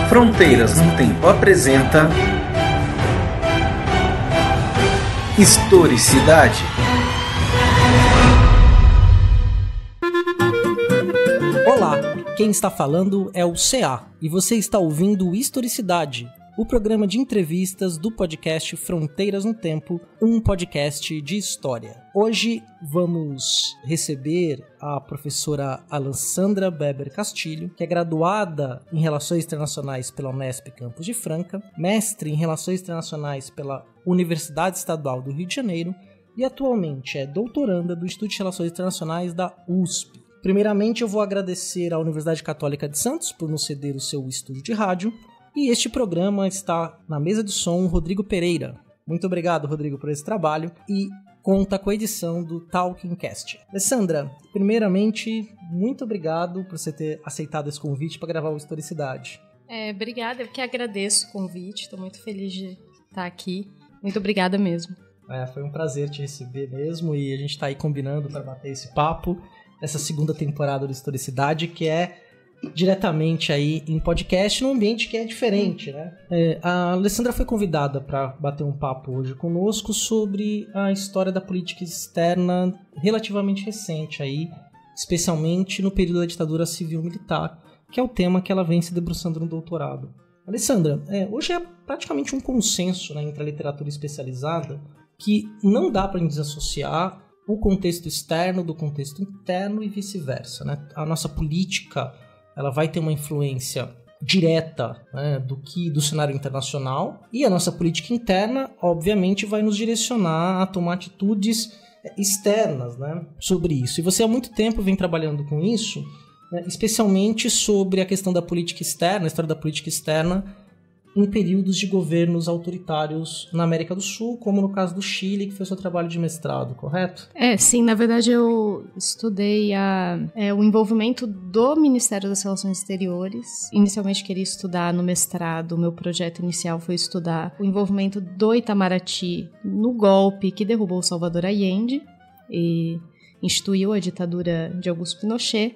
Fronteiras no Tempo apresenta Historicidade. Olá, quem está falando é o CA e você está ouvindo Historicidade, o programa de entrevistas do podcast Fronteiras no Tempo, um podcast de história. Hoje vamos receber a professora Alessandra Beber Castilho, que é graduada em Relações Internacionais pela Unesp Campus de Franca, mestre em Relações Internacionais pela Universidade Estadual do Rio de Janeiro e atualmente é doutoranda do Instituto de Relações Internacionais da USP. Primeiramente, eu vou agradecer à Universidade Católica de Santos por nos ceder o seu estúdio de rádio. E este programa está na mesa de som Rodrigo Pereira. Muito obrigado, Rodrigo, por esse trabalho. E conta com a edição do Talking Cast. Alessandra, primeiramente, muito obrigado por você ter aceitado esse convite para gravar o Historicidade. Obrigada, eu que agradeço o convite. Estou muito feliz de estar aqui. Muito obrigada mesmo. Foi um prazer te receber mesmo. E a gente está aí combinando para bater esse papo nessa segunda temporada do Historicidade, que é diretamente aí em podcast, num ambiente que é diferente, né? A Alessandra foi convidada para bater um papo hoje conosco sobre a história da política externa relativamente recente aí, especialmente no período da ditadura civil-militar, que é o tema que ela vem se debruçando no doutorado. Alessandra, hoje é praticamente um consenso, né, entre a literatura especializada que não dá para desassociar o contexto externo do contexto interno e vice-versa, né? A nossa política ela vai ter uma influência direta, né, do cenário internacional, e a nossa política interna, obviamente, vai nos direcionar a tomar atitudes externas, né, sobre isso. E você há muito tempo vem trabalhando com isso, né, especialmente sobre a questão da política externa, a história da política externa em períodos de governos autoritários na América do Sul, como no caso do Chile, que foi o seu trabalho de mestrado, correto? Sim, na verdade eu estudei o envolvimento do Ministério das Relações Exteriores. Inicialmente queria estudar no mestrado, o meu projeto inicial foi estudar o envolvimento do Itamaraty no golpe que derrubou Salvador Allende e instituiu a ditadura de Augusto Pinochet,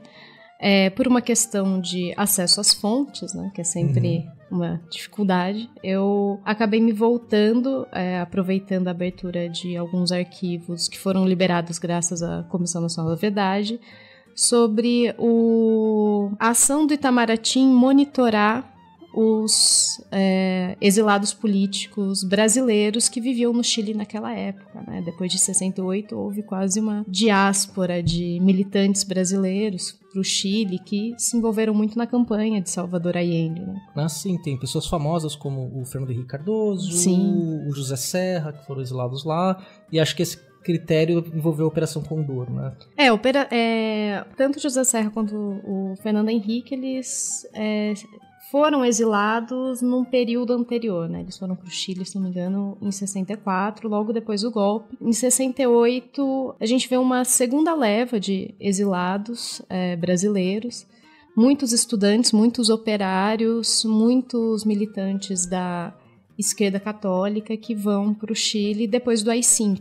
por uma questão de acesso às fontes, né, que é sempre uma dificuldade. Eu acabei me voltando, aproveitando a abertura de alguns arquivos que foram liberados graças à Comissão Nacional da Verdade, sobre a ação do Itamaraty em monitorar os exilados políticos brasileiros que viviam no Chile naquela época, né? Depois de 68 houve quase uma diáspora de militantes brasileiros para o Chile que se envolveram muito na campanha de Salvador Allende, né? Sim, tem pessoas famosas como o Fernando Henrique Cardoso, Sim. O José Serra, que foram exilados lá, e acho que esse critério envolveu a Operação Condor, né? Tanto o José Serra quanto o Fernando Henrique, eles foram exilados num período anterior, né? Eles foram para o Chile, se não me engano, em 64, logo depois do golpe. Em 68, a gente vê uma segunda leva de exilados brasileiros, muitos estudantes, muitos operários, muitos militantes da esquerda católica que vão para o Chile depois do AI-5.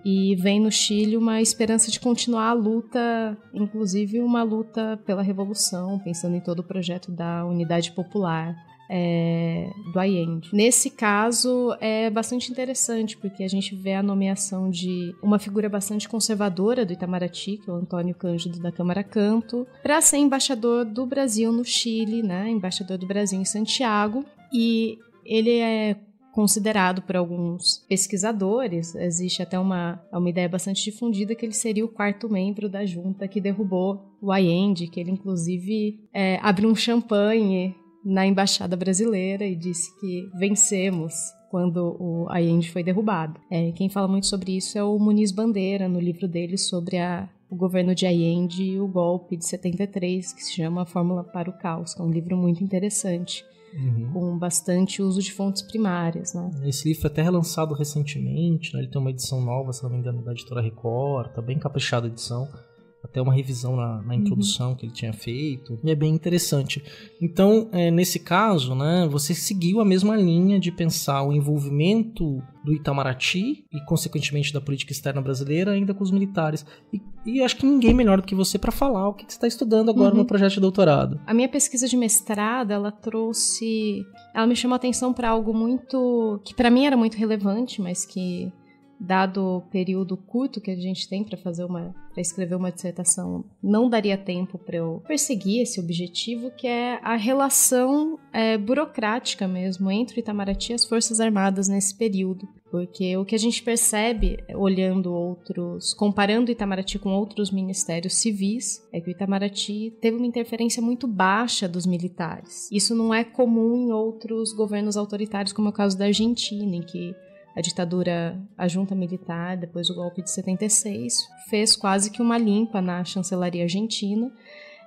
E vem no Chile uma esperança de continuar a luta, inclusive uma luta pela revolução, pensando em todo o projeto da Unidade Popular do Allende. Nesse caso é bastante interessante, porque a gente vê a nomeação de uma figura bastante conservadora do Itamaraty, que é o Antônio Cândido da Câmara Canto, para ser embaixador do Brasil no Chile, né? Embaixador do Brasil em Santiago, e ele é considerado por alguns pesquisadores, existe até uma ideia bastante difundida que ele seria o quarto membro da junta que derrubou o Allende, que ele inclusive abriu um champanhe na embaixada brasileira e disse que vencemos quando o Allende foi derrubado. Quem fala muito sobre isso é o Muniz Bandeira, no livro dele sobre o governo de Allende e o golpe de 73, que se chama A Fórmula para o Caos, que é um livro muito interessante. Com bastante uso de fontes primárias, né? Esse livro foi até relançado recentemente, né? Ele tem uma edição nova, se não me engano, da editora Record, tá bem caprichada a edição. até uma revisão na introdução que ele tinha feito, e é bem interessante. Então, nesse caso, né, você seguiu a mesma linha de pensar o envolvimento do Itamaraty e, consequentemente, da política externa brasileira ainda com os militares. E acho que ninguém melhor do que você para falar o que você está estudando agora no projeto de doutorado. A minha pesquisa de mestrado, ela me chamou a atenção para algo que para mim era muito relevante, mas que, dado o período curto que a gente tem para escrever uma dissertação, não daria tempo para eu perseguir esse objetivo, que é a relação burocrática mesmo entre o Itamaraty e as Forças Armadas nesse período. Porque o que a gente percebe, comparando o Itamaraty com outros ministérios civis, é que o Itamaraty teve uma interferência muito baixa dos militares. Isso não é comum em outros governos autoritários, como é o caso da Argentina, em que a junta militar, depois do golpe de 76, fez quase que uma limpa na chancelaria argentina.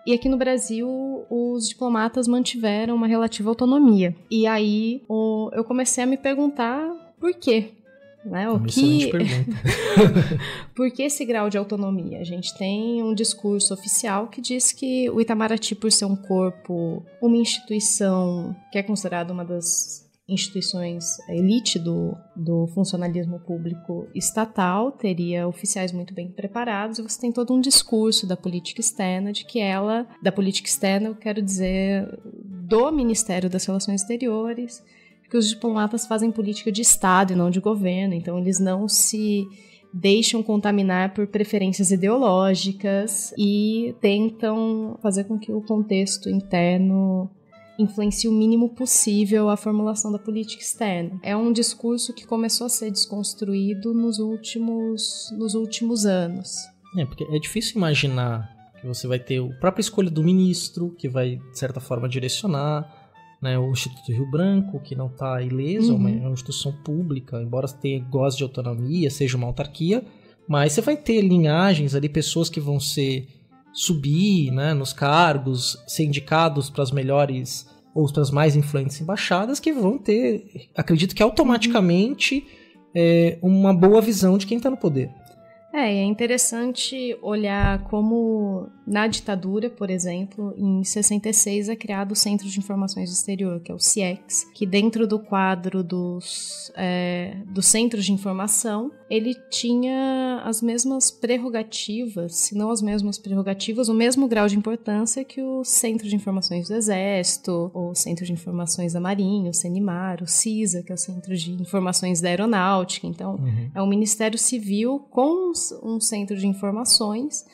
E aqui no Brasil, os diplomatas mantiveram uma relativa autonomia. E aí, eu comecei a me perguntar por quê. Né? Excelente pergunta. Por que esse grau de autonomia? A gente tem um discurso oficial que diz que o Itamaraty, por ser um corpo, uma instituição que é considerada uma das instituições elite do funcionalismo público estatal, teria oficiais muito bem preparados, e você tem todo um discurso da política externa, da política externa, eu quero dizer, do Ministério das Relações Exteriores, que os diplomatas fazem política de Estado e não de governo, então eles não se deixam contaminar por preferências ideológicas e tentam fazer com que o contexto interno influencie o mínimo possível a formulação da política externa. É um discurso que começou a ser desconstruído nos últimos anos. Porque é difícil imaginar que você vai ter a própria escolha do ministro, que vai, de certa forma, direcionar, né, o Instituto Rio Branco, que não está ileso, é uma instituição pública, embora goste de autonomia, seja uma autarquia, mas você vai ter linhagens ali, pessoas que vão subir, né, nos cargos, ser indicados para as melhores ou para as mais influentes embaixadas, que vão ter, acredito que automaticamente, uma boa visão de quem está no poder. É interessante olhar como na ditadura, por exemplo, em 66 é criado o Centro de Informações do Exterior, que é o CIEX, que dentro do quadro dos centros de informação, ele tinha as mesmas prerrogativas, se não as mesmas prerrogativas, o mesmo grau de importância que o Centro de Informações do Exército, o Centro de Informações da Marinha, o CENIMAR, o CISA, que é o Centro de Informações da Aeronáutica. Então, é um Ministério Civil com um centro de informações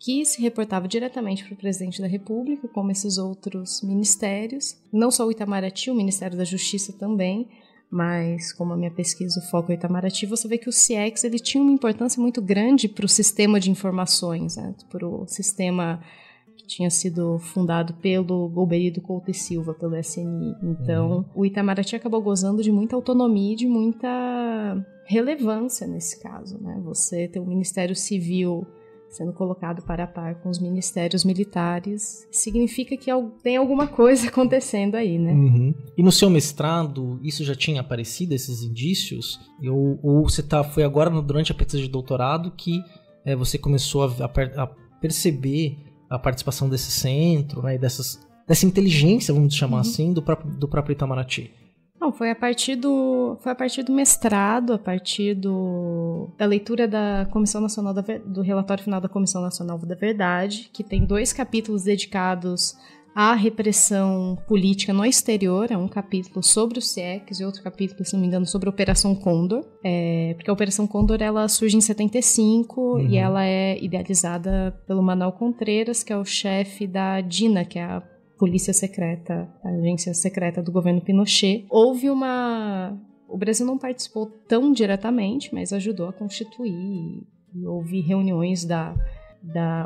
que se reportava diretamente para o presidente da República, como esses outros ministérios. Não só o Itamaraty, o Ministério da Justiça também, mas como a minha pesquisa, o foco é o Itamaraty, você vê que o CIEX ele tinha uma importância muito grande para o sistema de informações, né? Para o sistema que tinha sido fundado pelo Golbery Couto e Silva, pelo SNI. Então, o Itamaraty acabou gozando de muita autonomia e de muita relevância nesse caso, né? Você ter um Ministério Civil sendo colocado para a par com os ministérios militares significa que tem alguma coisa acontecendo aí, né? E no seu mestrado, isso já tinha aparecido, esses indícios? Ou foi agora, durante a pesquisa de doutorado, que você começou a perceber a participação desse centro, né, e dessa inteligência, vamos chamar assim, do próprio Itamaraty? Não, foi a partir do mestrado, a partir da leitura da Comissão Nacional do relatório final da Comissão Nacional da Verdade, que tem 2 capítulos dedicados à repressão política no exterior. É um capítulo sobre o CIEX e outro capítulo, se não me engano, sobre a Operação Condor. Porque a Operação Condor ela surge em 75 e ela é idealizada pelo Manuel Contreras, que é o chefe da DINA, que é a Polícia Secreta, a agência secreta do governo Pinochet. O Brasil não participou tão diretamente, mas ajudou a constituir, e houve reuniões da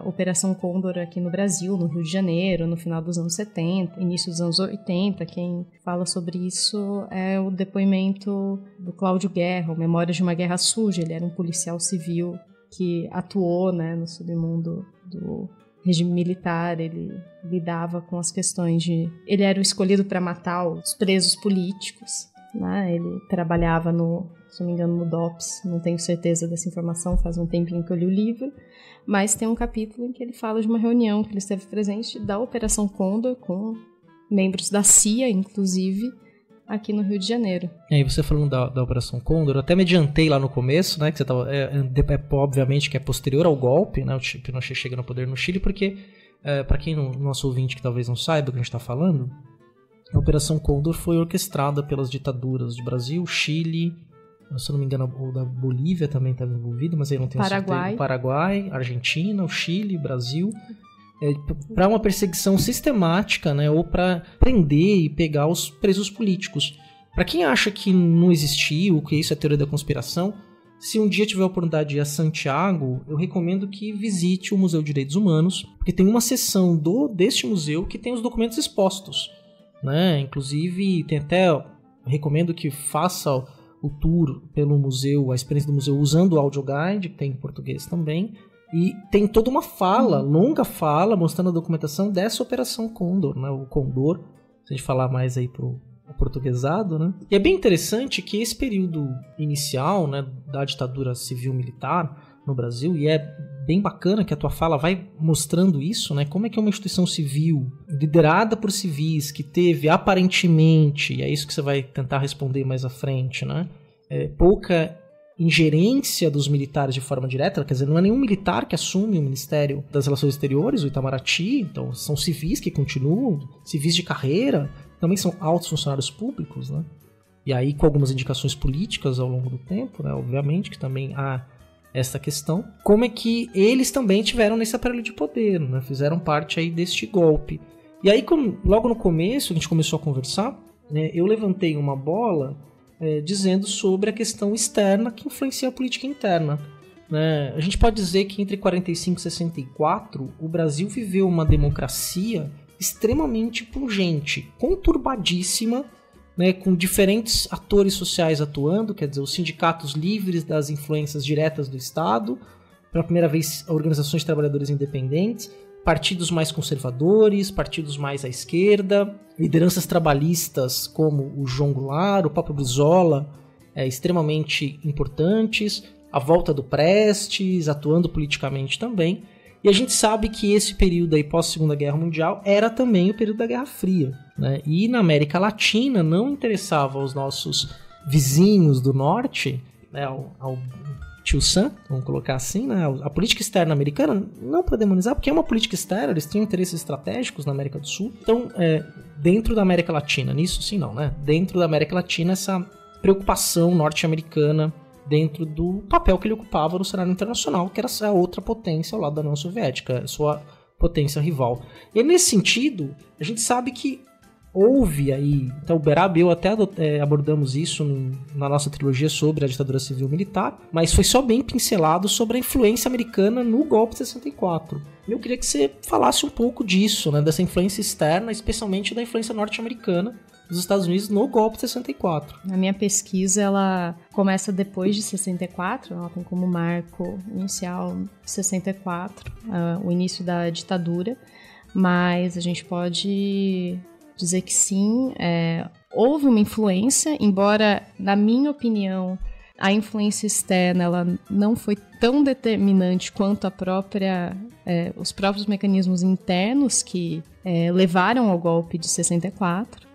Operação Condor aqui no Brasil, no Rio de Janeiro, no final dos anos 70, início dos anos 80. Quem fala sobre isso é o depoimento do Cláudio Guerra, o Memórias de uma Guerra Suja. Ele era um policial civil que atuou, né, no submundo do regime militar. Ele lidava com as questões ele era o escolhido para matar os presos políticos. né? Ele trabalhava se não me engano, no DOPS, não tenho certeza dessa informação, faz um tempinho que eu li o livro, mas tem um capítulo em que ele fala de uma reunião que ele esteve presente da Operação Condor, com membros da CIA, inclusive, aqui no Rio de Janeiro. E aí você falando da Operação Condor, eu até me adiantei lá no começo, né, que você tava, obviamente que é posterior ao golpe, né, o Pinochet chega no poder no Chile, porque, para quem nosso ouvinte que talvez não saiba o que a gente está falando, a Operação Condor foi orquestrada pelas ditaduras de Brasil, Chile, se eu não me engano, o da Bolívia também estava envolvido, mas aí não tenho certeza. Paraguai, Argentina, o Chile, Brasil, para uma perseguição sistemática, né, ou para prender e pegar os presos políticos. Para quem acha que não existiu, que isso é teoria da conspiração, se um dia tiver a oportunidade de ir a Santiago, eu recomendo que visite o Museu de Direitos Humanos, porque tem uma seção deste museu que tem os documentos expostos, né? Inclusive, recomendo que faça o tour pelo museu, a experiência do museu usando o audioguide, que tem em português também. E tem toda uma longa fala, mostrando a documentação dessa Operação Condor, né? O Condor, se a gente falar mais aí pro portuguesado, né? E é bem interessante que esse período inicial, né, da ditadura civil-militar no Brasil, e é bem bacana que a tua fala vai mostrando isso, né? Como é que é uma instituição civil liderada por civis que teve aparentemente, e é isso que você vai tentar responder mais à frente, né? Pouca ingerência dos militares de forma direta, quer dizer, não é nenhum militar que assume o Ministério das Relações Exteriores, o Itamaraty, então são civis que continuam, civis de carreira, também são altos funcionários públicos, né? E aí com algumas indicações políticas ao longo do tempo, né? Obviamente que também há essa questão. Como é que eles também tiveram nesse aparelho de poder, né? Fizeram parte aí deste golpe. E aí, logo no começo, a gente começou a conversar, né? Eu levantei uma bola dizendo sobre a questão externa que influencia a política interna, né? A gente pode dizer que entre 45 e 64, o Brasil viveu uma democracia extremamente pungente, conturbadíssima, né, com diferentes atores sociais atuando, quer dizer, os sindicatos livres das influências diretas do Estado, pela primeira vez organizações de trabalhadores independentes, partidos mais conservadores, partidos mais à esquerda, lideranças trabalhistas como o João Goulart, o próprio Brizola, extremamente importantes, a volta do Prestes, atuando politicamente também. E a gente sabe que esse período aí pós-Segunda Guerra Mundial era também o período da Guerra Fria, né? E na América Latina não interessava aos nossos vizinhos do norte, né, ao tio Sam, vamos colocar assim, né? A política externa americana, não para demonizar, porque é uma política externa, eles tinham interesses estratégicos na América do Sul. Então, dentro da América Latina, nisso sim não, né? Dentro da América Latina, essa preocupação norte-americana dentro do papel que ele ocupava no cenário internacional, que era a outra potência ao lado da União Soviética, a sua potência rival. E nesse sentido, a gente sabe que houve aí, então o Beraba e eu até abordamos isso na nossa trilogia sobre a ditadura civil-militar, mas foi só bem pincelado sobre a influência americana no golpe de 64. Eu queria que você falasse um pouco disso, né, dessa influência externa, especialmente da influência norte-americana dos Estados Unidos no golpe de 64. A minha pesquisa, ela começa depois de 64, ela tem como marco inicial 64, o início da ditadura, mas a gente pode dizer que sim, houve uma influência, embora, na minha opinião, a influência externa ela não foi tão determinante quanto os próprios mecanismos internos que levaram ao golpe de 64,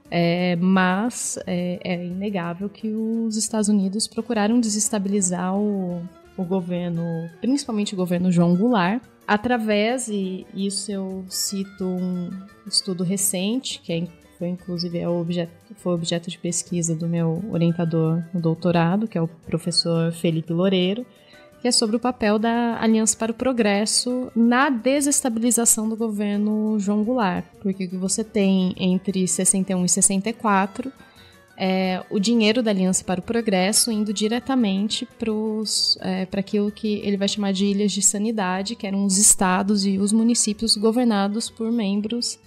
mas é inegável que os Estados Unidos procuraram desestabilizar o governo, principalmente o governo João Goulart, através, e isso eu cito um estudo recente, que foi inclusive foi objeto de pesquisa do meu orientador no doutorado, que é o professor Felipe Loureiro, que é sobre o papel da Aliança para o Progresso na desestabilização do governo João Goulart. Porque o que você tem entre 61 e 64 o dinheiro da Aliança para o Progresso indo diretamente para aquilo que ele vai chamar de ilhas de sanidade, que eram os estados e os municípios governados por membros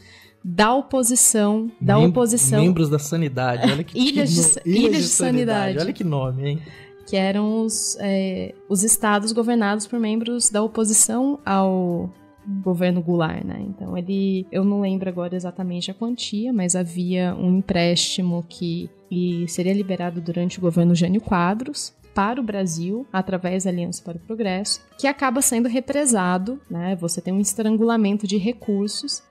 da oposição. Membros da sanidade, olha que ilhas de sanidade. Olha que nome, hein? Que eram os estados governados por membros da oposição ao governo Goulart, né? Então eu não lembro agora exatamente a quantia, mas havia um empréstimo que seria liberado durante o governo Jânio Quadros para o Brasil, através da Aliança para o Progresso, que acaba sendo represado, né? Você tem um estrangulamento de recursos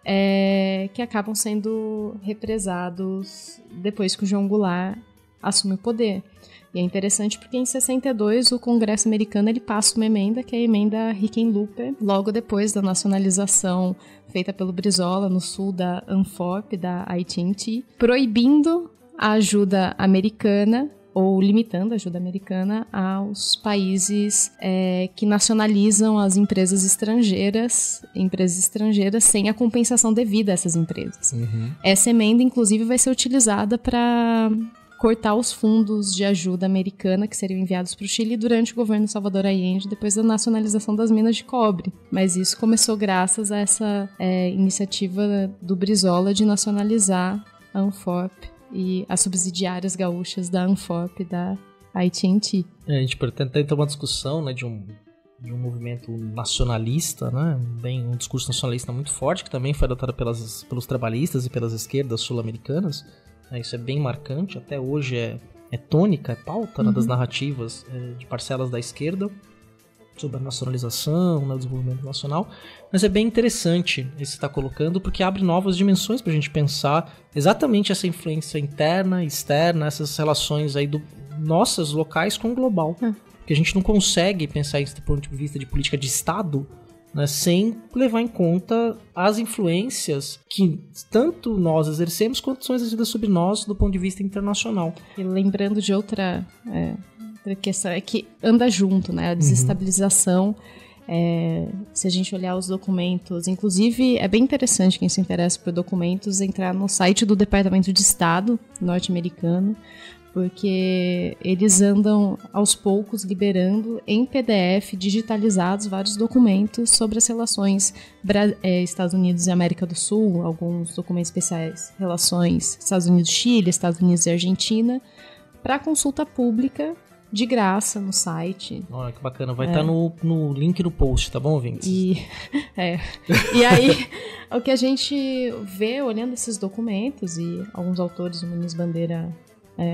que acabam sendo represados depois que o João Goulart assume o poder. E é interessante porque em 62 o Congresso americano ele passa uma emenda, que é a emenda Hickenlooper, logo depois da nacionalização feita pelo Brizola no sul da Anforp, da AT&T, proibindo a ajuda americana ou limitando a ajuda americana aos países que nacionalizam as empresas estrangeiras sem a compensação devida a essas empresas. Uhum. Essa emenda, inclusive, vai ser utilizada para cortar os fundos de ajuda americana que seriam enviados para o Chile durante o governo Salvador Allende, depois da nacionalização das minas de cobre. Mas isso começou graças a essa iniciativa do Brizola de nacionalizar a Anforp e as subsidiárias gaúchas da Anforp e da AT&T. A gente tenta uma discussão, né, de um movimento nacionalista, né, um discurso nacionalista muito forte, que também foi adotado pelos trabalhistas e pelas esquerdas sul-americanas. Isso é bem marcante, até hoje é tônica, é pauta, né, das narrativas de parcelas da esquerda sobre a nacionalização, né, o desenvolvimento nacional, mas é bem interessante isso que você está colocando, porque abre novas dimensões para a gente pensar exatamente essa influência interna, externa, essas relações aí nossas locais com o global, porque a gente não consegue pensar isso do ponto de vista de política de Estado, né, sem levar em conta as influências que tanto nós exercemos quanto são exercidas sobre nós do ponto de vista internacional. E lembrando de outra questão, é que anda junto, né, a desestabilização. Se a gente olhar os documentos, inclusive é bem interessante quem se interessa por documentos entrar no site do Departamento de Estado norte-americano, porque eles andam aos poucos liberando em PDF digitalizados vários documentos sobre as relações Estados Unidos e América do Sul, alguns documentos especiais, relações Estados Unidos-Chile, Estados Unidos e Argentina, para consulta pública de graça no site. Olha que bacana, vai estar no link no post, tá bom, ouvintes? E aí, o que a gente vê olhando esses documentos, e alguns autores, o Muniz Bandeira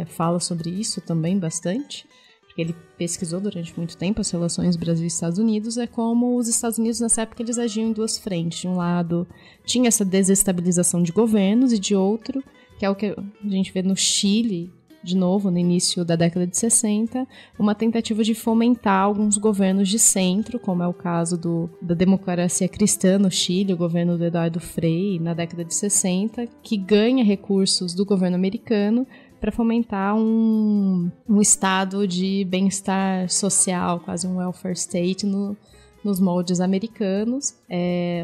fala sobre isso também bastante, porque ele pesquisou durante muito tempo as relações Brasil e Estados Unidos, é como os Estados Unidos nessa época eles agiam em duas frentes. De um lado, tinha essa desestabilização de governos, e de outro, que é o que a gente vê no Chile, de novo, no início da década de 60, uma tentativa de fomentar alguns governos de centro, como é o caso da democracia cristã no Chile, o governo do Eduardo Frei, na década de 60, que ganha recursos do governo americano para fomentar um estado de bem-estar social, quase um welfare state nos moldes americanos,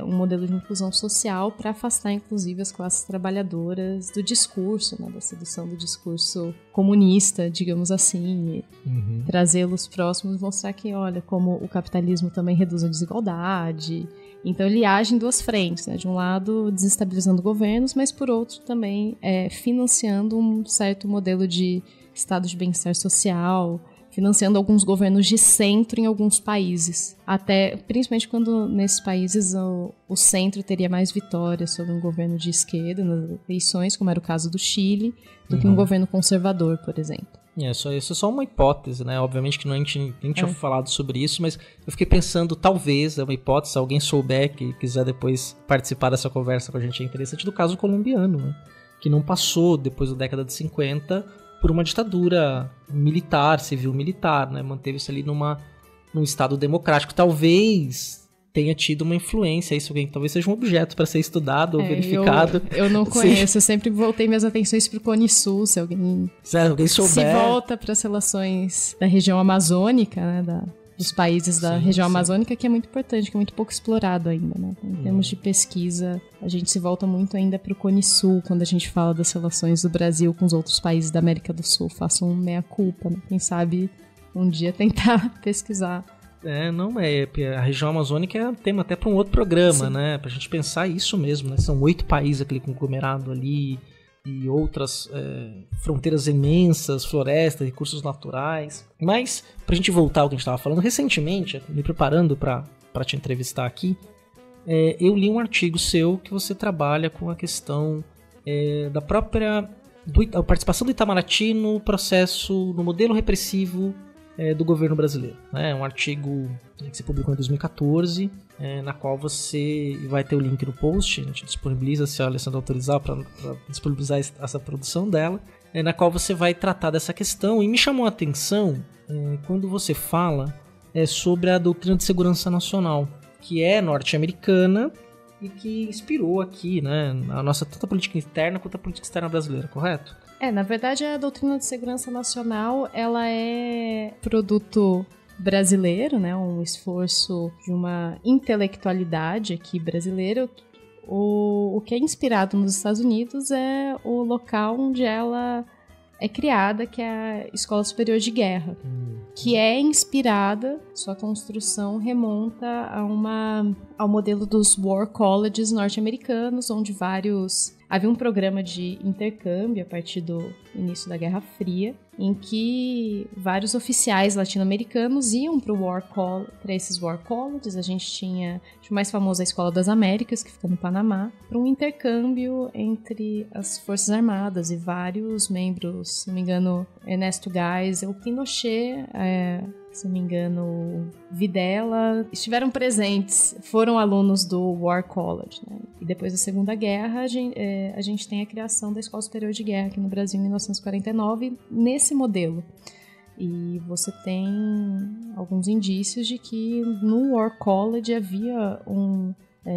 um modelo de inclusão social para afastar, inclusive, as classes trabalhadoras do discurso, né, da sedução do discurso comunista, digamos assim, e trazê-los próximos, mostrar que, olha, como o capitalismo também reduz a desigualdade. Então ele age em duas frentes, né? De um lado desestabilizando governos, mas por outro também financiando um certo modelo de estado de bem-estar social, financiando alguns governos de centro em alguns países. Até, principalmente quando nesses países o centro teria mais vitórias sobre um governo de esquerda nas eleições, como era o caso do Chile, do que um governo conservador, por exemplo. Isso é só uma hipótese, né? Obviamente que a gente nem tinha falado sobre isso, mas eu fiquei pensando, talvez, é uma hipótese, se alguém souber que quiser depois participar dessa conversa com a gente, é interessante, do caso colombiano, né? Que não passou, depois da década de 50, por uma ditadura militar, civil-militar, né? Manteve-se ali num estado democrático. Talvez tenha tido uma influência, isso talvez seja um objeto para ser estudado ou verificado. Eu não conheço, eu sempre voltei minhas atenções para o Cone Sul, se alguém souber. Se volta para as relações da região amazônica, né, dos países da região amazônica, que é muito importante, que é muito pouco explorado ainda, né? Em termos de pesquisa, a gente se volta muito ainda para o Cone Sul, quando a gente fala das relações do Brasil com os outros países da América do Sul. Faço um meia-culpa, né? Quem sabe um dia tentar pesquisar. A região amazônica é tema até para um outro programa, né? Pra gente pensar isso mesmo, né? São 8 países aquele conglomerado ali, e outras fronteiras imensas, florestas, recursos naturais. Mas, pra gente voltar ao que a gente estava falando, recentemente, me preparando para te entrevistar aqui, eu li um artigo seu que você trabalha com a questão da própria a participação do Itamaraty no processo, no modelo repressivo do governo brasileiro. É um artigo que você publicou em 2014, na qual você vai ter o link no post, a gente disponibiliza, se a Alessandra autorizar, para disponibilizar essa produção dela, na qual você vai tratar dessa questão. E me chamou a atenção quando você fala sobre a doutrina de segurança nacional, que é norte-americana e que inspirou aqui, né, a nossa tanto a política interna quanto a política externa brasileira, correto? Na verdade, a doutrina de segurança nacional, ela é produto brasileiro, né, um esforço de uma intelectualidade aqui brasileira. O que é inspirado nos Estados Unidos é o local onde ela é criada, que é a Escola Superior de Guerra, que é inspirada, sua construção remonta ao modelo dos War Colleges norte-americanos, onde havia um programa de intercâmbio a partir do início da Guerra Fria, em que vários oficiais latino-americanos iam para esses War Colleges. A gente tinha o mais famoso, a Escola das Américas, que fica no Panamá, para um intercâmbio entre as Forças Armadas, e vários membros, se não me engano, Ernesto Geisel, Pinochet, se não me engano, Videla, estiveram presentes, foram alunos do War College, né? E depois da Segunda Guerra, a gente tem a criação da Escola Superior de Guerra aqui no Brasil em 1949, nesse modelo. E você tem alguns indícios de que no War College havia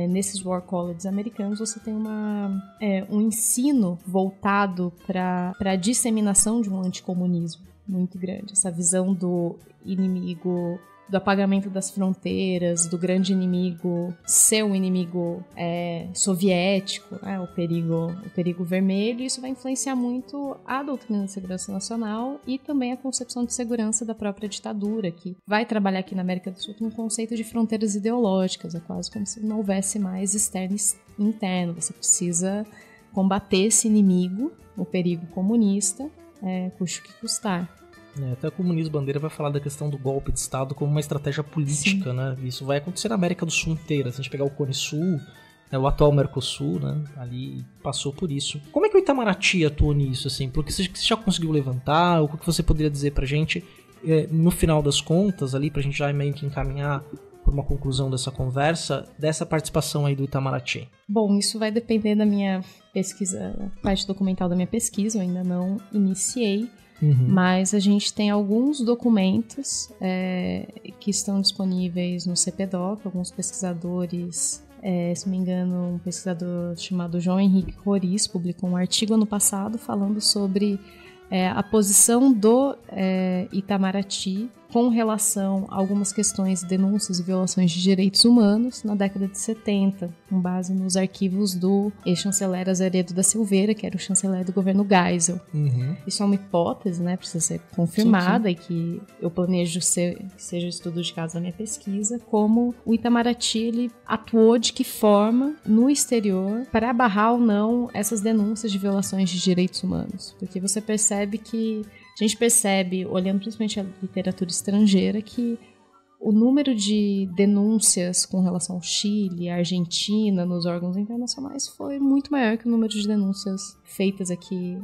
nesses War Colleges americanos, você tem um ensino voltado para a disseminação de um anticomunismo muito grande. Essa visão do inimigo, do apagamento das fronteiras, do grande inimigo, seu inimigo soviético, o perigo vermelho. Isso vai influenciar muito a doutrina de segurança nacional e também a concepção de segurança da própria ditadura, que vai trabalhar aqui na América do Sul com um conceito de fronteiras ideológicas. É quase como se não houvesse mais externo e interno. Você precisa combater esse inimigo, o perigo comunista, custe o que custar. Até o Comunismo Bandeira vai falar da questão do golpe de Estado como uma estratégia política, né? Isso vai acontecer na América do Sul inteira. Se a gente pegar o Cone Sul, o atual Mercosul, né? Ali passou por isso. Como é que o Itamaraty atuou nisso, assim? Porque você já conseguiu levantar? O que você poderia dizer pra gente, no final das contas, ali, pra gente já meio que encaminhar por uma conclusão dessa conversa, dessa participação aí do Itamaraty? Bom, isso vai depender da minha pesquisa, parte documental da minha pesquisa, eu ainda não iniciei. Mas a gente tem alguns documentos que estão disponíveis no CPDOC. Alguns pesquisadores, se não me engano, um pesquisador chamado João Henrique Roriz publicou um artigo ano passado falando sobre a posição do Itamaraty com relação a algumas questões de denúncias e violações de direitos humanos na década de 70, com base nos arquivos do ex-chanceler Azeredo da Silveira, que era o chanceler do governo Geisel. Isso é uma hipótese, né, precisa ser confirmada, sim. E que eu planejo que seja o estudo de caso da minha pesquisa, como o Itamaraty ele atuou de que forma no exterior para barrar ou não essas denúncias de violações de direitos humanos. Porque você percebe que a gente percebe, olhando principalmente a literatura estrangeira, que o número de denúncias com relação ao Chile, à Argentina, nos órgãos internacionais foi muito maior que o número de denúncias feitas aqui,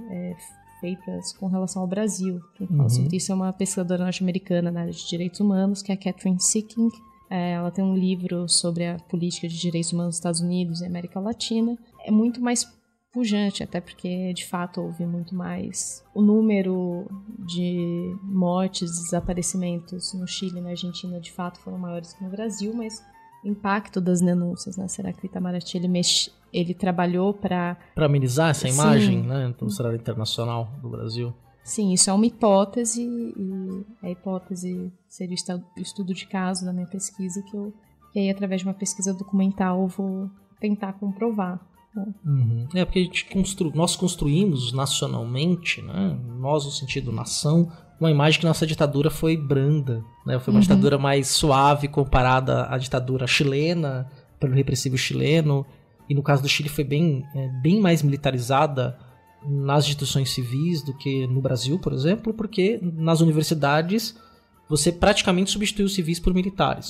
feitas com relação ao Brasil. Quem fala sobre isso é uma pesquisadora norte-americana na área de direitos humanos, que é a Catherine Seeking. Ela tem um livro sobre a política de direitos humanos nos Estados Unidos e América Latina. É muito mais pujante, até porque de fato houve muito mais. O número de mortes, desaparecimentos no Chile e na Argentina de fato foram maiores que no Brasil, mas o impacto das denúncias, né? Será que o Itamaraty ele trabalhou para amenizar essa imagem, né, do cenário internacional do Brasil? Sim, isso é uma hipótese, e a hipótese seria o estudo de caso da minha pesquisa, que aí através de uma pesquisa documental eu vou tentar comprovar. Porque nós construímos nacionalmente, né, nós no sentido nação, uma imagem que nossa ditadura foi branda, né, foi uma ditadura mais suave comparada à ditadura chilena, pelo repressivo chileno, e no caso do Chile foi bem mais militarizada nas instituições civis do que no Brasil, por exemplo, porque nas universidades você praticamente substituiu os civis por militares,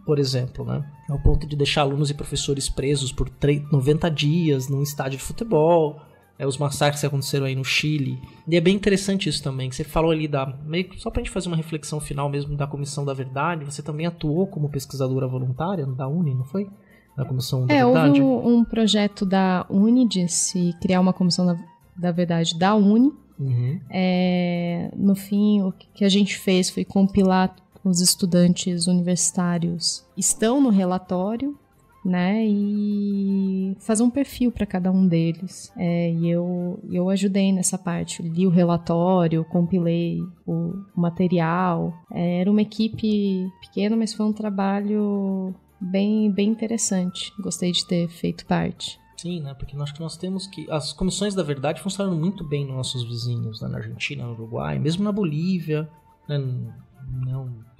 por exemplo, né? Ao ponto de deixar alunos e professores presos por 90 dias num estádio de futebol, os massacres que aconteceram aí no Chile. E é bem interessante isso também, que você falou ali só pra gente fazer uma reflexão final mesmo da Comissão da Verdade, você também atuou como pesquisadora voluntária da UNE, não foi? Na Comissão da Verdade? Houve um projeto da UNE de se criar uma Comissão da Verdade da UNE. No fim, o que a gente fez foi compilar os estudantes universitários que estão no relatório, né, e fazer um perfil para cada um deles. E eu ajudei nessa parte, li o relatório, compilei o material. Era uma equipe pequena, mas foi um trabalho bem interessante. Gostei de ter feito parte. Sim, né? Porque acho que nós temos que... As comissões da verdade funcionam muito bem nos nossos vizinhos, né? Na Argentina, no Uruguai, mesmo na Bolívia, né?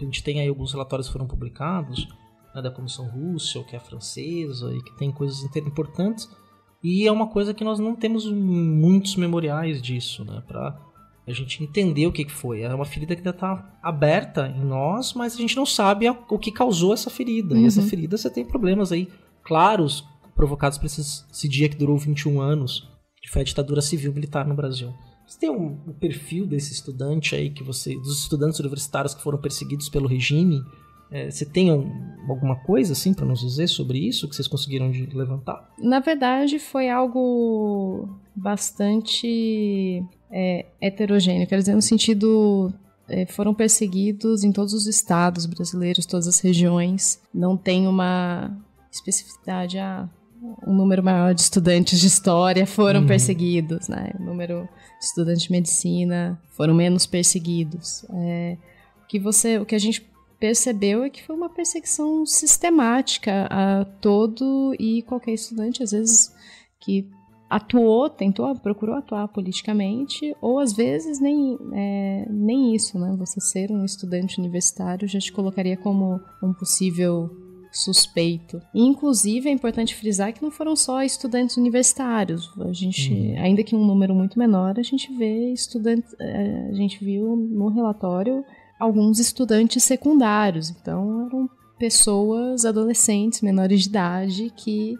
A gente tem aí alguns relatórios que foram publicados, né, da Comissão Russell, que é francesa, e que tem coisas importantes, e é uma coisa que nós não temos muitos memoriais disso, né? Pra a gente entender o que foi. É uma ferida que ainda está aberta em nós, mas a gente não sabe o que causou essa ferida. E essa ferida, você tem problemas aí claros, provocados por esse dia que durou 21 anos, que foi a ditadura civil-militar no Brasil. Você tem um perfil desse estudante aí, dos estudantes universitários que foram perseguidos pelo regime? Você tem alguma coisa assim para nos dizer sobre isso, que vocês conseguiram levantar? Na verdade, foi algo bastante heterogêneo, quer dizer, no sentido... foram perseguidos em todos os estados brasileiros, todas as regiões. Não tem uma especificidade, um número maior de estudantes de história foram perseguidos, né? O número de estudantes de medicina foram menos perseguidos. O que a gente percebeu é que foi uma perseguição sistemática a todo e qualquer estudante, às vezes, que procurou atuar politicamente, ou às vezes nem isso, né? Você ser um estudante universitário já te colocaria como um possível suspeito. E, inclusive, é importante frisar que não foram só estudantes universitários. A gente, ainda que um número muito menor, a gente viu no relatório alguns estudantes secundários. Então, eram pessoas, adolescentes, menores de idade, que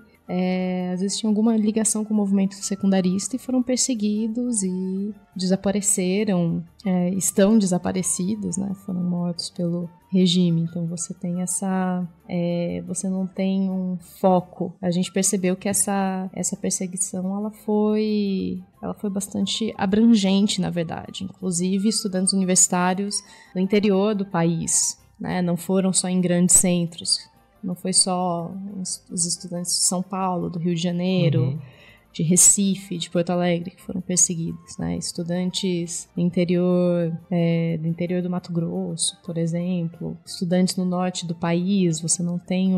às vezes tinham alguma ligação com o movimento secundarista e foram perseguidos e desapareceram, estão desaparecidos, né? Foram mortos pelo regime. Então você tem você não tem um foco. A gente percebeu que essa perseguição ela foi bastante abrangente, na verdade, inclusive estudantes universitários no interior do país, né? Não foram só em grandes centros. Não foi só os estudantes de São Paulo, do Rio de Janeiro, de Recife, de Porto Alegre, que foram perseguidos, né? Estudantes do interior do Mato Grosso, por exemplo. Estudantes no norte do país, você não tem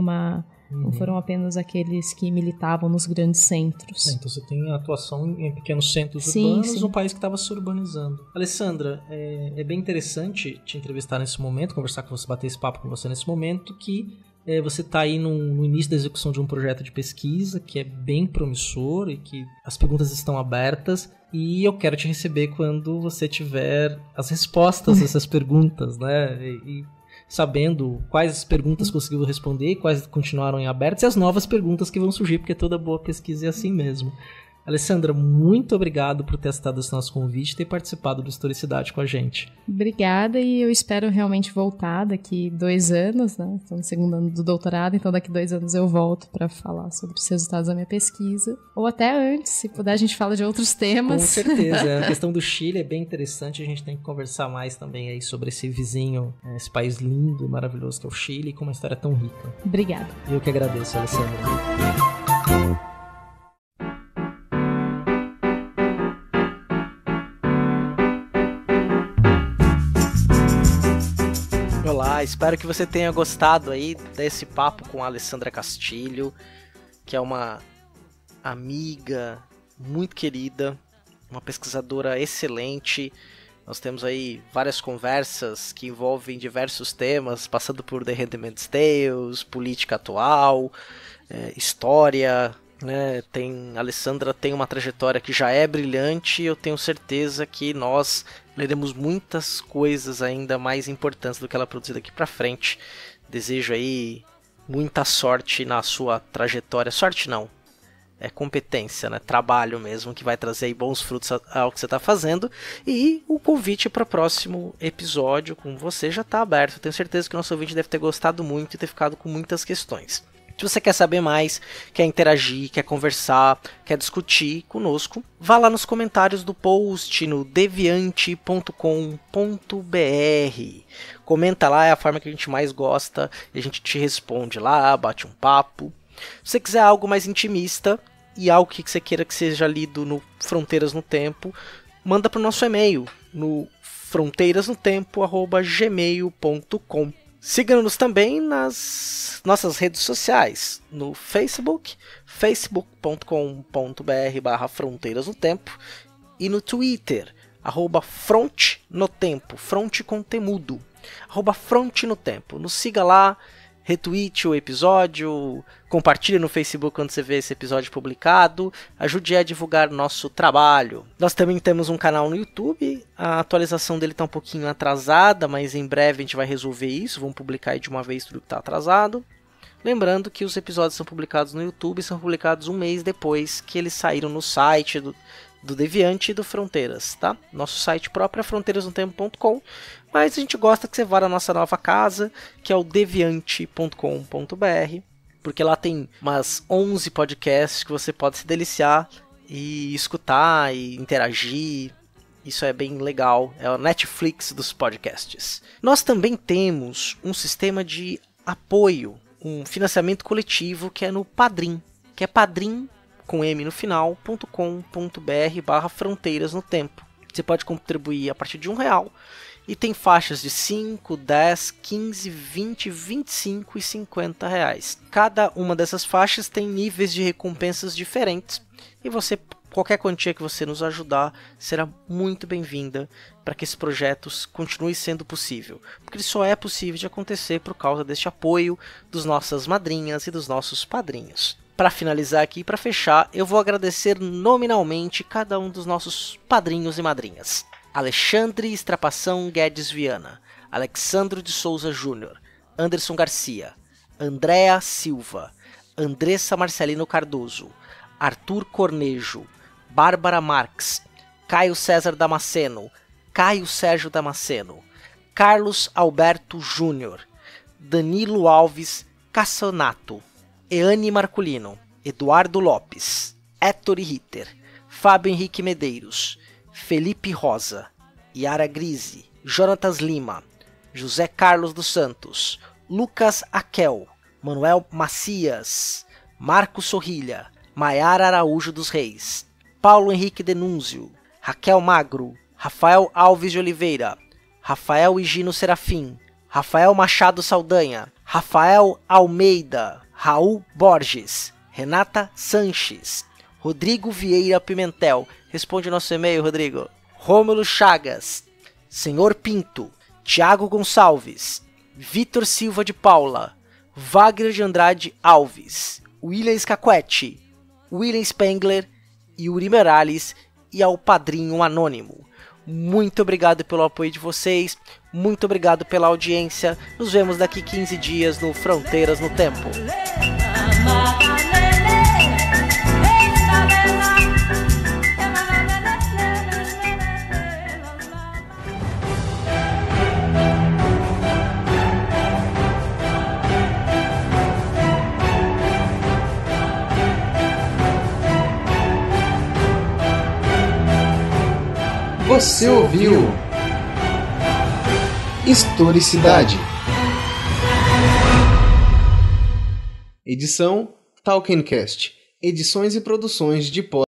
não foram apenas aqueles que militavam nos grandes centros. Então você tem a atuação em pequenos centros urbanos, um país que estava se urbanizando. Alessandra, é bem interessante te entrevistar nesse momento, conversar com você, bater esse papo com você nesse momento, que você está aí no início da execução de um projeto de pesquisa que é bem promissor e que as perguntas estão abertas, e eu quero te receber quando você tiver as respostas dessas perguntas, né? E sabendo quais perguntas conseguiu responder, quais continuaram em abertas e as novas perguntas que vão surgir, porque toda boa pesquisa é assim mesmo. Alessandra, muito obrigado por ter aceitado esse nosso convite e ter participado do Historicidade com a gente. Obrigada, e eu espero realmente voltar daqui 2 anos, né? Estou no 2º ano do doutorado, então daqui 2 anos eu volto para falar sobre os resultados da minha pesquisa. Ou até antes, se puder a gente fala de outros temas. Com certeza, a questão do Chile é bem interessante, a gente tem que conversar mais também aí sobre esse vizinho, esse país lindo e maravilhoso que é o Chile, com uma história tão rica. Obrigada. Eu que agradeço, Alessandra. Olá, espero que você tenha gostado aí desse papo com a Alessandra Castilho, que é uma amiga muito querida, uma pesquisadora excelente. Nós temos aí várias conversas que envolvem diversos temas, passando por The Handmaid's Tale, política atual, história, né? A Alessandra tem uma trajetória que já é brilhante, e eu tenho certeza que nós leremos muitas coisas ainda mais importantes do que ela produziu daqui pra frente. Desejo aí muita sorte na sua trajetória. Sorte não, é competência, né? Trabalho mesmo, que vai trazer aí bons frutos ao que você está fazendo. E o convite para o próximo episódio com você já está aberto. Tenho certeza que o nosso ouvinte deve ter gostado muito e ter ficado com muitas questões. Se você quer saber mais, quer interagir, quer conversar, quer discutir conosco, vá lá nos comentários do post no deviante.com.br. Comenta lá, é a forma que a gente mais gosta, e a gente te responde lá, bate um papo. Se você quiser algo mais intimista e algo que você queira que seja lido no Fronteiras no Tempo, manda para o nosso e-mail no fronteirasnotempo@gmail.com. Siga-nos também nas nossas redes sociais, no Facebook, facebook.com.br/fronteirasnotempo, e no Twitter, @frontnotempo, fronte com temudo, @frontnotempo. Nos siga lá, retweete o episódio, compartilhe no Facebook quando você vê esse episódio publicado, ajude a divulgar nosso trabalho. Nós também temos um canal no YouTube, a atualização dele está um pouquinho atrasada, mas em breve a gente vai resolver isso, vamos publicar aí de uma vez tudo que está atrasado. Lembrando que os episódios são publicados no YouTube, são publicados um mês depois que eles saíram no site do Deviante e do Fronteiras, tá? Nosso site próprio é fronteirasnotempo.com, mas a gente gosta que você vá na nossa nova casa, que é o deviante.com.br, porque lá tem umas 11 podcasts que você pode se deliciar e escutar e interagir. Isso é bem legal, é a Netflix dos podcasts. Nós também temos um sistema de apoio, um financiamento coletivo que é no Padrim, que é Padrim com M no final.com.br/fronteiras no tempo. Você pode contribuir a partir de R$1 e tem faixas de 5, 10, 15, 20, 25 e R$50. Cada uma dessas faixas tem níveis de recompensas diferentes e qualquer quantia que você nos ajudar será muito bem-vinda para que esse projeto continue sendo possível, porque ele só é possível de acontecer por causa deste apoio das nossas madrinhas e dos nossos padrinhos. Para finalizar aqui, para fechar, eu vou agradecer nominalmente cada um dos nossos padrinhos e madrinhas. Alexandre Estrapação Guedes Viana, Alexandro de Souza Júnior, Anderson Garcia, Andréa Silva, Andressa Marcelino Cardoso, Arthur Cornejo, Bárbara Marques, Caio César Damasceno, Caio Sérgio Damasceno, Carlos Alberto Júnior, Danilo Alves Cassonato, Eane Marculino, Eduardo Lopes, Héctor Ritter, Fábio Henrique Medeiros, Felipe Rosa, Yara Grise, Jonatas Lima, José Carlos dos Santos, Lucas Aquel, Manuel Macias, Marcos Sorrilha, Maiara Araújo dos Reis, Paulo Henrique Denúnzio, Raquel Magro, Rafael Alves de Oliveira, Rafael Higino Serafim, Rafael Machado Saldanha, Rafael Almeida, Raul Borges, Renata Sanches, Rodrigo Vieira Pimentel, responde nosso e-mail, Rodrigo, Rômulo Chagas, Senhor Pinto, Tiago Gonçalves, Vitor Silva de Paula, Wagner de Andrade Alves, William Scaquetti, William Spengler, Yuri Merales e ao Padrinho Anônimo. Muito obrigado pelo apoio de vocês, muito obrigado pela audiência, nos vemos daqui 15 dias no Fronteiras no Tempo. Você ouviu Historicidade. Edição Talkencast. Edições e produções de